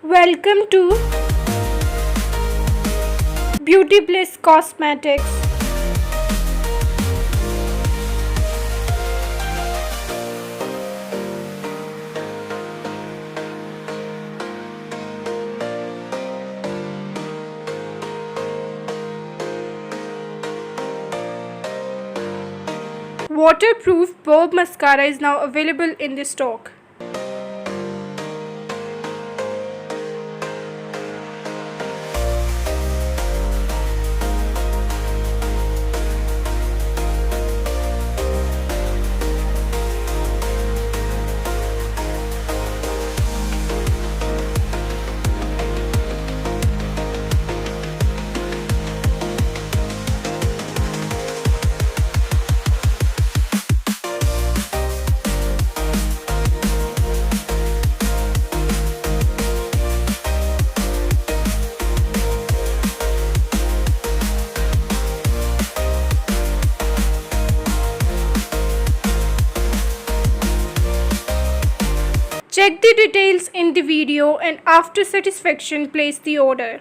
Welcome to BeautyBliss Cosmetics. Waterproof BOB mascara is now available in the stock. Check the details in the video and after satisfaction place the order.